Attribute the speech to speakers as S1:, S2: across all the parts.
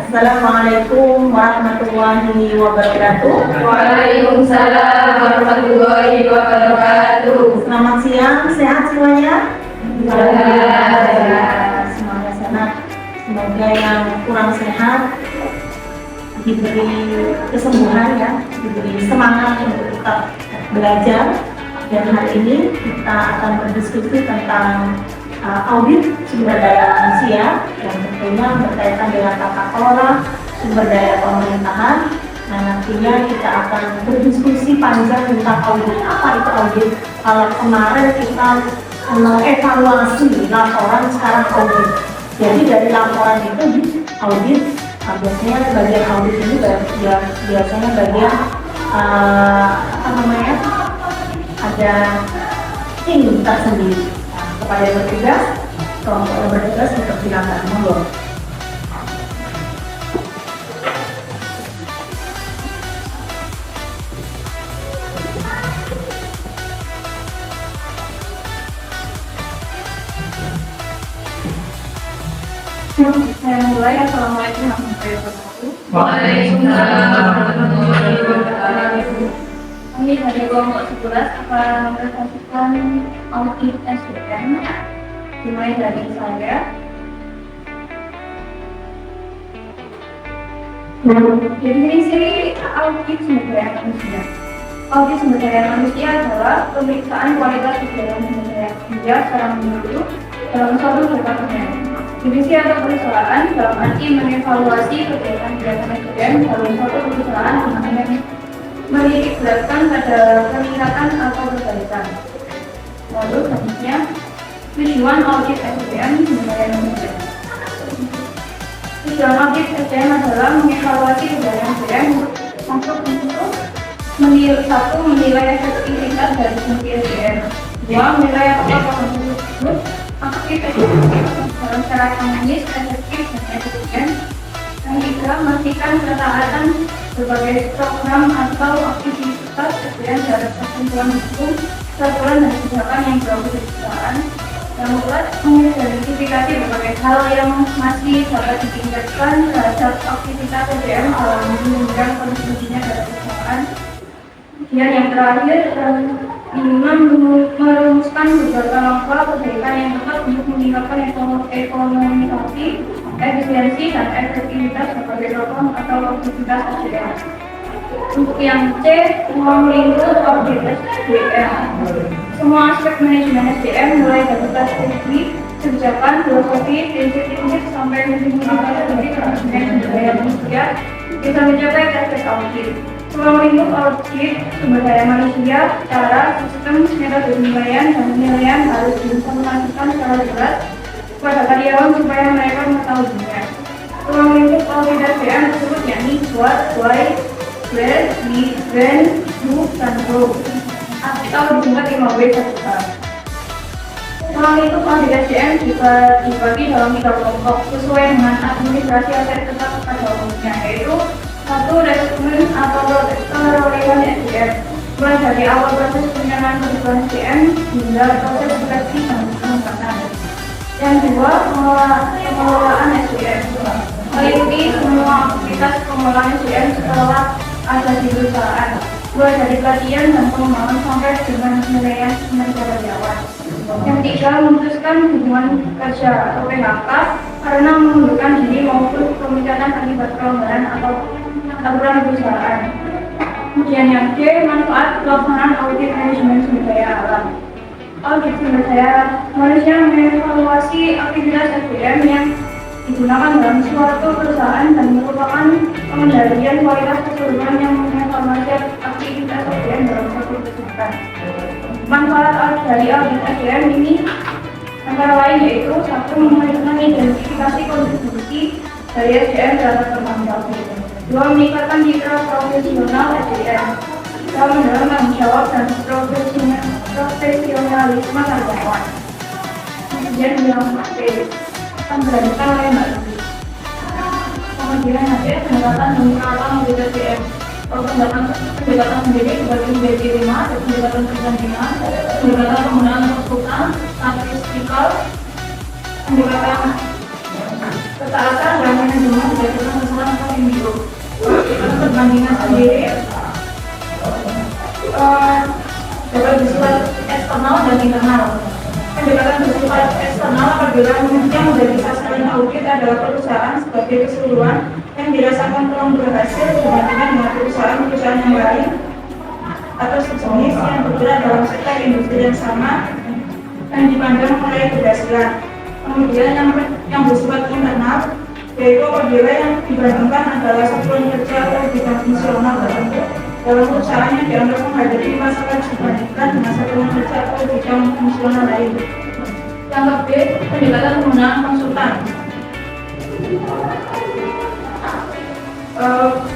S1: Assalamualaikum warahmatullahi wabarakatuh.
S2: Waalaikumsalam warahmatullahi wabarakatuh.
S1: Selamat siang, sehat semuanya?
S2: Alhamdulillah.
S1: Semoga sehat. Semoga yang kurang sehat diberi kesembuhan ya, diberi semangat untuk tetap belajar. Dan hari ini kita akan berdiskusi tentang audit sumber daya manusia yang tentunya berkaitan dengan tata kelola sumber daya pemerintahan. Nah, nantinya kita akan berdiskusi panjang tentang audit. Apa itu audit? Kalau kemarin kita mengevaluasi laporan, sekarang audit. Jadi dari laporan itu di audit, biasanya bagian audit ini biasanya bagian ada tim tersendiri. Kepada yang bertugas, kelompok yang bertugas dipersilakan, monggo.
S3: Saya mulai. Assalamualaikum warahmatullahi wabarakatuh.
S2: Waalaikumsalam warahmatullahi wabarakatuh.
S3: Kami dari kelompok 11 akan mempresentasikan audit SDM. Dimulai dari saya. Definisi audit sumber daya manusia. Audit sumber daya manusia adalah pemeriksaan kualitas sumber daya manusia secara menyeluruh dalam suatu departemen, divisi atau perusahaan, dalam arti mengevaluasi kegiatan SDM dalam suatu perusahaan dengan menitikberatkan pada peningkatan atau perbaikan. Lalu selanjutnya, tujuan audit SDM sumber daya manusia. Tujuan audit SDM adalah mengevaluasi sumber daya SDM untuk menilai efektivitas dari fungsi SDM. Dua, menilai apakah fungsi tersebut aktif dalam secara ekonomis, efektif dan efisien. Yang tiga, memastikan ketaatan berbagai program atau aktivitas SDM terhadap ketentuan hukum, peraturan dan kebijakan yang berlaku di perusahaan. Yang keempat, mengidentifikasi berbagai hal yang masih dapat ditingkatkan terhadap aktivitas SDM dalam menunjukkan kontribusinya terhadap perusahaan. Dan yang terakhir, merumuskan beberapa langkah perbaikan yang tepat untuk meningkatkan ekonomisasi, efisiensi, dan efektivitas berbagai program atau aktivitas SDM. Untuk yang C, melingkup audit SDM. Semua aspek manajemen SDM mulai dari strategi, kebijakan, filosofi, prinsip-prinsip sampai manajemen sumber daya manusia bisa mencapai aspek audit. Melingkup audit sumber daya manusia, cara, sistem, metode penilaian, dan penilaian harus diinformasikan secara jelas kepada karyawan supaya mereka mengetahuinya. Melingkup audit SDM tersebut yakni what, why, where, when, who, dan how, atau disingkat 5W saja. Melingkup audit SDM dibagi dalam 3 kelompok sesuai dengan administrasi aset tetap pada umumnya, yaitu 1. Rekrutmen atau perolehan SDM, mulai dari awal proses penerimaan kebutuhan SDM hingga proses seleksi dan penempatan. Yang 2. Pengelolaan SDM, meliputi semua aktivitas pengelolaan SDM setelah ada di perusahaan, mulai dari pelatihan dan pengembangan sampai dengan penilaian kinerja karyawan. Yang 3. Memutuskan hubungan kerja atau PHK karena mengundurkan diri maupun pemecatan akibat pelanggaran atau aturan perusahaan. Kemudian yang D, manfaat pelaksanaan audit manajemen sumber daya alam. Audit sumber daya manusia mengevaluasi aktivitas SDM yang digunakan dalam suatu perusahaan dan merupakan pengendalian kualitas keseluruhan yang mengevaluasi aktivitas SDM dalam suatu perusahaan. Manfaat dari audit SDM ini antara lain yaitu 1. Mengidentifikasi kontribusi dari SDM terhadap pertanggung. 2. Meningkatkan citra profesional SDM. 3. Mendorong tanggung jawab dan profesionalisme karyawan. Kemudian yang akan dilanjutkan oleh Mbak Lucy. Kemudian nanti pendekatan dan penerapan audit SDM. Pendekatan sendiri dibagi menjadi 5, yaitu pendekatan kepentingan, pendekatan penggunaan konsultan, statistikal, pendekatan ketaatan dan manajemen berdasarkan bulan atau minggu. Untuk perbandingan sendiri dapat bersifat eksternal dan internal. Pendekatan bersifat eksternal apabila yang menjadi sasaran audit adalah perusahaan sebagai keseluruhan yang dirasakan kurang berhasil dibandingkan dengan perusahaan-perusahaan yang lain atau sejenis yang bergerak dalam sektor industri yang sama dan dipandang mulai keberhasilan. Kemudian yang bersifat internal yaitu apabila yang dibandingkan adalah satuan kerja atau bidang fungsional tertentu dalam perusahaan yang dianggap menghadapi masalah dibandingkan dengan satuan kerja atau bidang fungsional lain. Yang B, pendekatan penggunaan konsultan.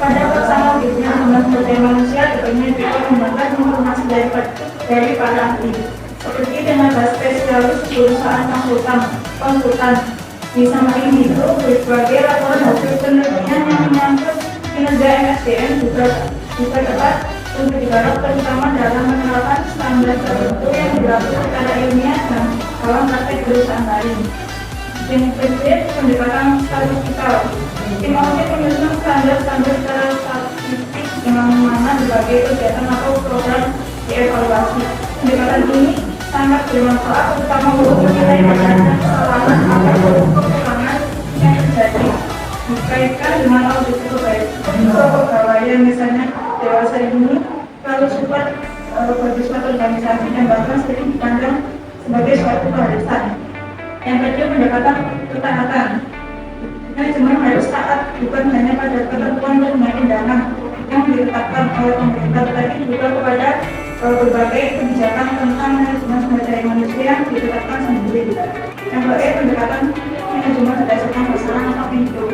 S3: Pada pelaksanaan auditnya dengan sumber daya manusia sebaiknya juga menggunakan informasi dari para ahli seperti tenaga spesialis perusahaan konsultan. Di samping itu, berbagai laporan hasil penelitian yang menyangkut kinerja MSDM juga tepat untuk digarap terutama dalam menerapkan standar tertentu yang berlaku secara ilmiah dan dalam praktek perusahaan lain. Yang ketiga, pendekatan statistikal. Tim audit menyusun standar-standar secara statistik dengan mana berbagai kegiatan atau program dievaluasi. Pendekatan ini sangat bermanfaat terutama untuk menilai kesalahan atau kekurangan yang terjadi dikaitkan dengan audit kepegawaian misalnya dewasa ini kalau support bagi suatu organisasi dan bahkan sering dipandang sebagai suatu keharusan. Yang kedua, pendekatan ketaatan. Manajemen harus taat bukan hanya pada ketentuan perundang-undangan yang ditetapkan oleh pemerintah, tetapi juga kepada berbagai kebijakan tentang manajemen sumber daya manusia yang ditetapkan sendiri. Yang kedua, pendekatan manajemen berdasarkan pasaran atau pintu.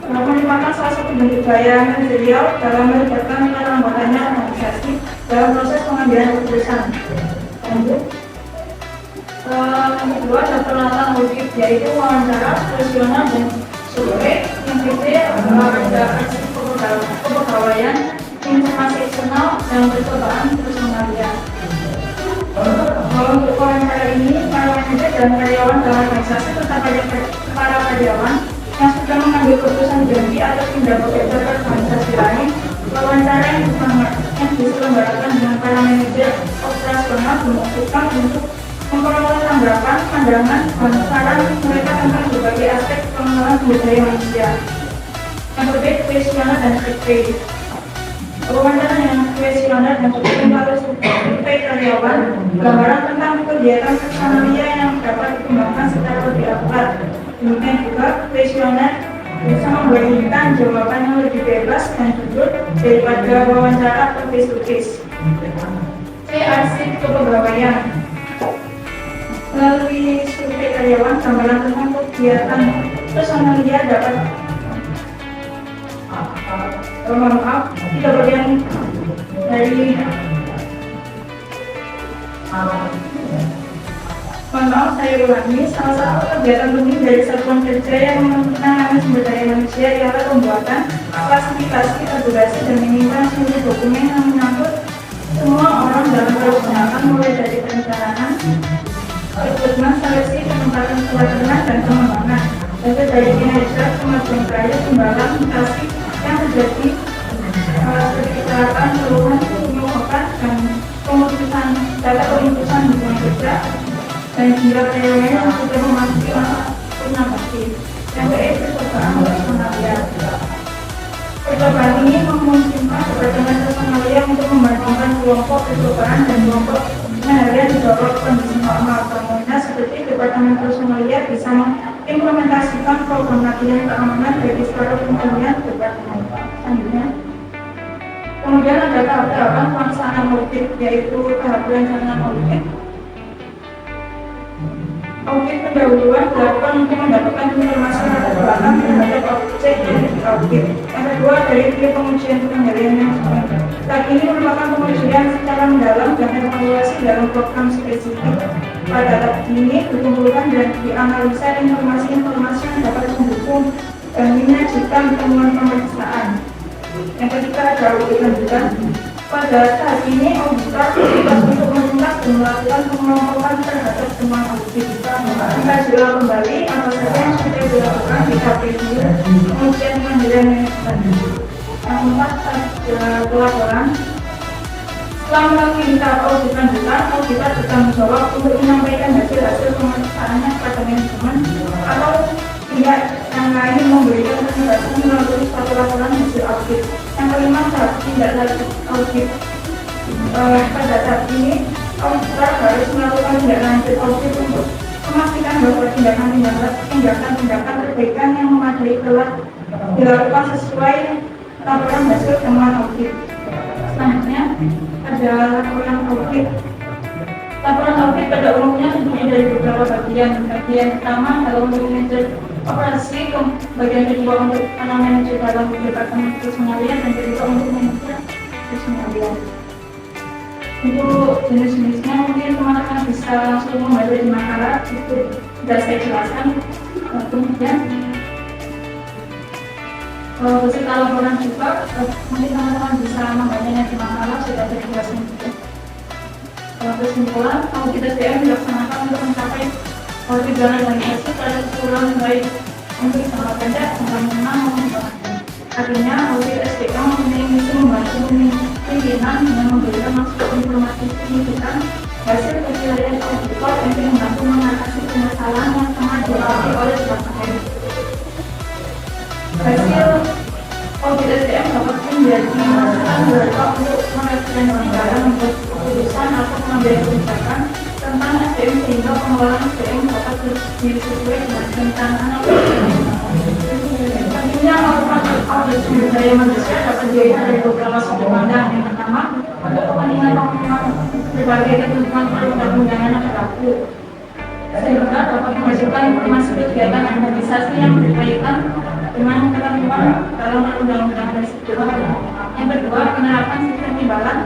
S3: Merupakan salah satu bentuk gaya manajerial dalam melibatkan para anggotanya organisasi dalam proses pengambilan keputusan. Lanjut. Yang kedua adalah peralatan audit, yaitu wawancara, kuesioner, dan survei. Yang ketiga adalah ada arsip kepegawaian, informasi eksternal, dan percobaan personalia. Untuk wawancara ini, para manajer dan karyawan dalam organisasi serta para karyawan yang sudah mengambil keputusan ganti atau pindah bekerja ke organisasi lain, wawancara yang diselenggarakan dengan para manajer operasional dimaksudkan untuk memperoleh tanggapan, pandangan, dan saran mereka tentang berbagai aspek pengelolaan sumber daya manusia. Yang berbeda, kuesioner dan survei. Wawancara dengan kuesioner dan survei harus survei karyawan, gambaran tentang kegiatan personalia yang dapat dikembangkan secara lebih akurat. Demikian juga kuesioner bisa memberikan jawaban yang lebih bebas dan jujur daripada wawancara atau face to face. C. Arsip kepegawaian. Melalui survei karyawan, gambaran tentang kegiatan personalia dapat tidak bagian dari saya ulangi, salah satu kegiatan penting dari satuan kerja yang menangani sumber daya manusia ialah pembuatan klasifikasi, tabulasi, dan menyimpan seluruh dokumen yang menyangkut semua orang dalam perusahaan mulai dari perencanaan, rekrutmen, seleksi, penempatan pelatihan, dan pengembangan, dan dari kinerja, kemajuan karya, kembangan, mutasi yang terjadi seperti kecelakaan, keluhan, penyuapan, dan pemutusan hubungan kerja, dan jika karyawan yang sudah memasuki masa purna bakti. Yang ketiga, percobaan personalia. Percobaan ini memungkinkan keberagaman personalia untuk membandingkan kelompok percobaan dan kelompok yang di bawah kondisi normal. Contohnya seperti Departemen Personalia bisa mengimplementasikan program latihan keamanan bagi seluruh pimpinan departemen. Selanjutnya, kemudian ada tahap-tahapan pelaksanaan audit, yaitu tahap perencanaan audit. Audit pendahuluan dilakukan untuk mendapatkan informasi latar belakang terhadap objek yang diaudit. Yang kedua, dari pengujian pengendalian manajemen. Tahap ini merupakan pengujian secara mendalam dan evaluasi dalam program spesifik. Pada tahap ini dikumpulkan dan dianalisa informasi-informasi yang dapat mendukung dan menyajikan temuan pemeriksaan. Yang ketiga, ada audit lanjutan. Pada tahap ini auditor bertugas untuk menuntaskan melakukan pengelompokan terhadap semua audit. Kita juga kembali apa saja yang sudah dilakukan di KPU, kemudian pengendalian manajemen. Yang keempat ada pelaporan. Setelah melalui tahap audit lanjutan, auditor bertanggung jawab untuk menyampaikan hasil pemeriksaannya kepada manajemen atau pihak yang lain memberikan penjelasan melalui suatu laporan hasil audit. Yang kelima, tahap tindak lanjut audit. Pada tahap ini, auditor harus melakukan tindak lanjut audit untuk memastikan bahwa tindakan perbaikan yang memadai telah dilakukan sesuai laporan hasil temuan audit. Selanjutnya ada laporan audit. Laporan audit pada umumnya terdiri dari beberapa bagian. Bagian pertama adalah untuk manajer operasi, bagian kedua untuk manajer dalam departemen personalia, dan kedua untuk manajer personalia. Untuk jenis-jenisnya mungkin teman-teman bisa langsung membaca di makalah, itu sudah saya jelaskan. Kemudian beserta laporan juga, mungkin teman-teman bisa membacanya di makalah, sudah saya jelaskan juga. Kesimpulan, audit SDM dilaksanakan untuk mencapai tujuan organisasi pada keseluruhan baik untuk jangka pendek, jangka menengah maupun jangka panjang. Artinya, audit SDM mempunyai misi membantu pimpinan dengan memberikan masukan informasi signifikan hasil penilaian auditor untuk membantu mengatasi permasalahan yang tengah dihadapi oleh departemen. Hasil audit SDM dapat menjadi masukan berharga untuk merekomendasikan membuat keputusan atau mengambil kebijakan tentang SDM sehingga pengelolaan SDM dapat disesuaikan dengan rencanaan tentunya audit sumber daya manusia dapat dilihat dari beberapa sudut pandang. Yang pertama, untuk kepentingan berbagai ketentuan perundang-undangan yang berlaku sehingga dapat menghasilkan informasi kegiatan organisasi yang berkaitan dengan ketentuan dalam undang-undang tersebut. Yang kedua, penerapan sistem imbalan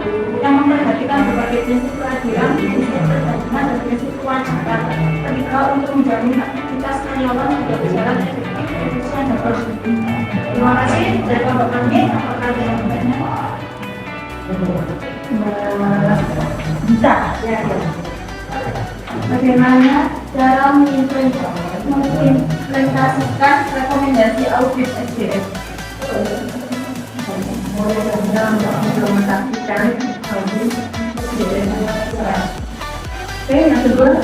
S3: yang memperhatikan berbagai prinsip keadilan, prinsip keadilan, dan prinsip kewajiban. Ketiga, untuk menjamin aktivitas karyawan juga berjalan efektif, efisien, dan produktif. Terima kasih dari Bapak kami. Apakah ada yang bertanya?
S1: Bisa, ya.
S3: Bagaimana cara mengimplementasikan rekomendasi audit SDM?
S1: Mulai dari implementasikan audit SDM. Oke, yang kedua,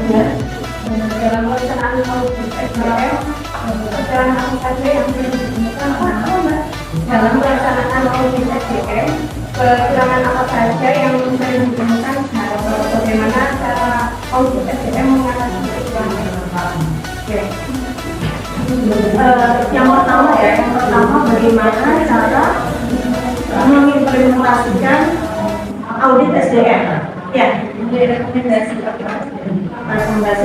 S1: ya, dalam pelaksanaan audit SDM, keterangan apa saja yang perlu digunakan dalam pelaksanaan audit SDM, keterangan apa saja yang perlu digunakan, bagaimana cara audit SDM mengatasi kekurangan. Oke. Yang pertama bagaimana cara mengimplementasikan audit SDM. Ya, rekomendasi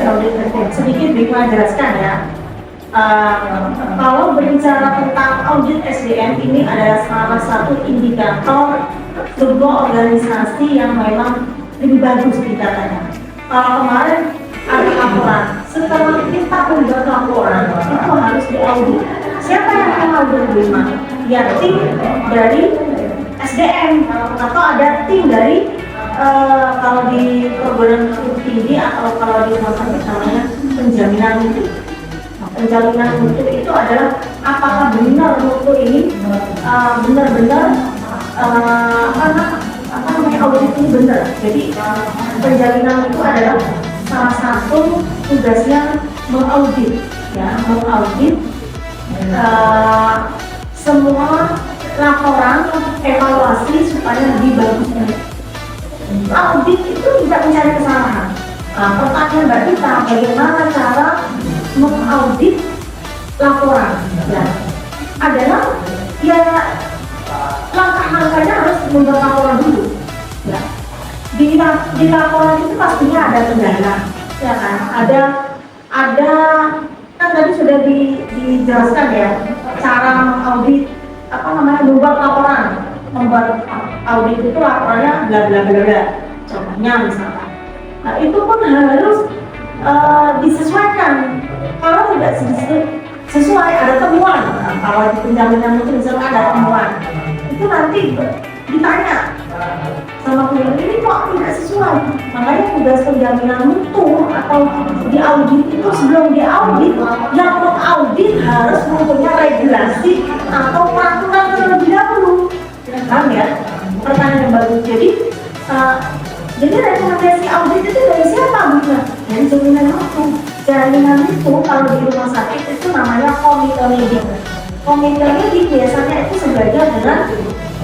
S1: audit SDM. Sedikit Bima jelaskan ya. Kalau berbicara tentang audit SDM, ini adalah salah satu indikator sebuah organisasi yang memang lebih bagus datanya. Kalau kemarin ada laporan, setelah kita membuat laporan itu harus diaudit. Siapa yang mengaudit Bima? Ya, tim dari SDM atau ada tim dari kalau di perguruan tinggi atau kalau di rumah sakit namanya penjaminan mutu. Penjaminan mutu itu adalah apakah benar mutu ini benar-benar apa namanya audit ini benar. Jadi penjaminan itu adalah salah satu tugasnya mengaudit, ya, mengaudit semua laporan evaluasi supaya lebih bagus. Audit itu tidak mencari kesalahan. Pertanyaan Mbak Dita, bagaimana cara mengaudit laporan? Ya, adalah ya langkah-langkahnya harus membuat laporan dulu. Ya. Di laporan itu pastinya ada kendala, ya kan? Ada kan tadi sudah dijelaskan ya cara mengaudit membuat laporan. Membuat audit itu laporannya bla bla bla bla. Contohnya misalkan. Nah, itu pun harus disesuaikan. Kalau tidak sesuai ada temuan. Nah, kalau di penjaminan itu misalkan ada temuan, itu nanti ditanya sama klien, ini kok tidak sesuai. Makanya tugas penjaminan mutu atau di audit itu sebelum diaudit, yang mengaudit harus mempunyai regulasi atau peraturan terlebih dahulu. Paham ya? Pertanyaan yang bagus. Jadi rekomendasi audit itu dari siapa, Bu? Dari jaminan mutu. Jaminan itu kalau di rumah sakit itu namanya komite medik. Komite medik biasanya itu sebagai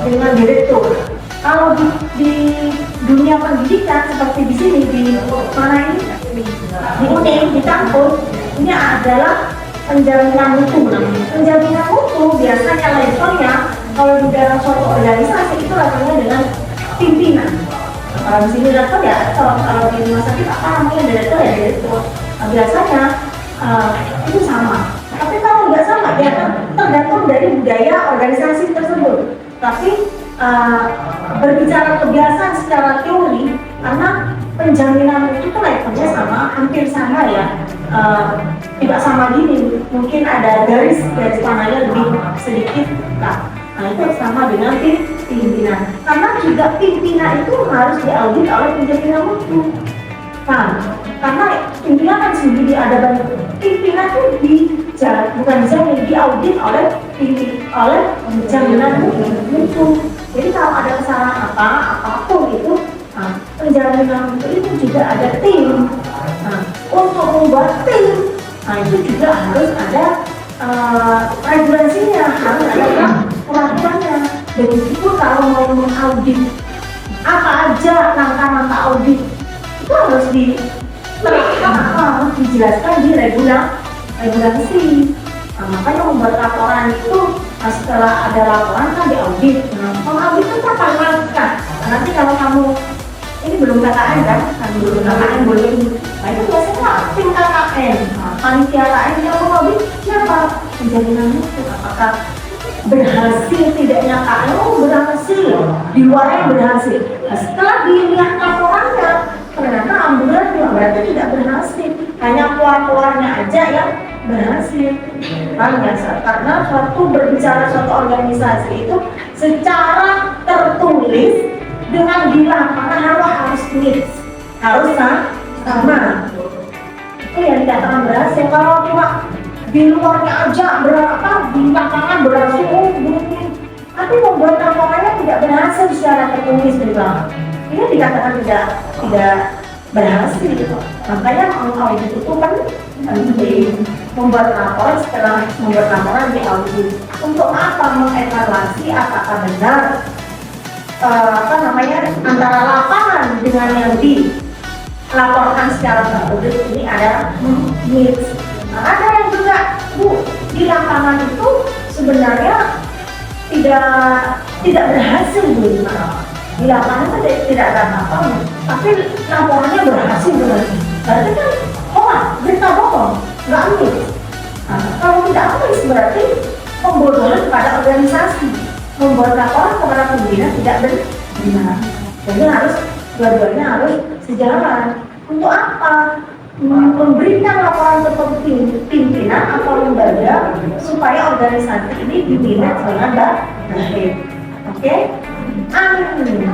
S1: dengan direktur. Kalau di dunia pendidikan seperti di sini di mana ini di UNED di kampus ini adalah penjaminan mutu. Penjaminan mutu biasanya levelnya kalau di dalam suatu organisasi itu levelnya dengan pimpinan. Kalau di sini level ya kalau di rumah sakit apa namanya direktur ya direktur. Biasanya itu sama. Tapi kalau nggak sama ya tergantung dari budaya organisasi tersebut. Tapi berbicara kebiasaan secara teori, karena penjaminan itu levelnya sama, hampir sama ya, tidak sama gini, mungkin ada garis panahnya lebih sedikit, nah itu sama dengan pimpinan, karena juga pimpinan itu harus diaudit oleh penjaminan mutu. Nah, karena pimpinan kan sendiri ada banyak pimpinan itu bukan dijamin, diaudit oleh jaminan mutu. Jadi kalau ada kesalahan apapun itu, penjaminan mutu itu juga ada tim. Nah, untuk membuat tim, itu juga harus ada regulasinya, harus ada peraturannya. Begitu kalau mau mengaudit apa aja langkah-langkah audit itu harus dijelaskan di regulasi. Nah, makanya membuat laporan itu setelah ada laporan kan diaudit. Audit itu apa langkah? Nanti kalau kamu ini belum KKN kan? Belum KKN belum. Nah itu biasanya tim KKN, panitia KKN yang mengaudit siapa? Penjaminan mutu. Apakah berhasil tidaknya KKN? Berhasil. Di luarnya berhasil. Nah, setelah dilihat laporannya, ternyata ambulan berarti tidak berhasil. Hanya keluar-keluarnya aja yang berhasil. Karena berbicara suatu organisasi itu secara tertulis dengan di lapangan harus mix, harus sama. Itu yang dikatakan berhasil. Kalau cuma di luarnya aja berapa, di lapangan berhasil, tapi membuat laporannya tidak berhasil secara tertulis juga. Ini dikatakan tidak berhasil. Makanya audit itu kan membuat laporan, setelah membuat laporan di audit untuk apa? Mengevaluasi apakah benar antara lapangan dengan yang dilaporkan secara tertulis ini ada mix. Ada yang juga di lapangan itu sebenarnya tidak berhasil di lapangan tidak ada apa-apa, tapi laporannya berhasil berarti kan berita bohong, nggak mix. Kalau tidak mix berarti pembodohan kepada organisasi, membuat laporan kepada pembina tidak benar. Jadi dua-duanya harus sejalan. Untuk apa? Memberikan laporan ke pimpinan atau lembaga supaya organisasi ini dimanage dengan baik. Oke? Amin.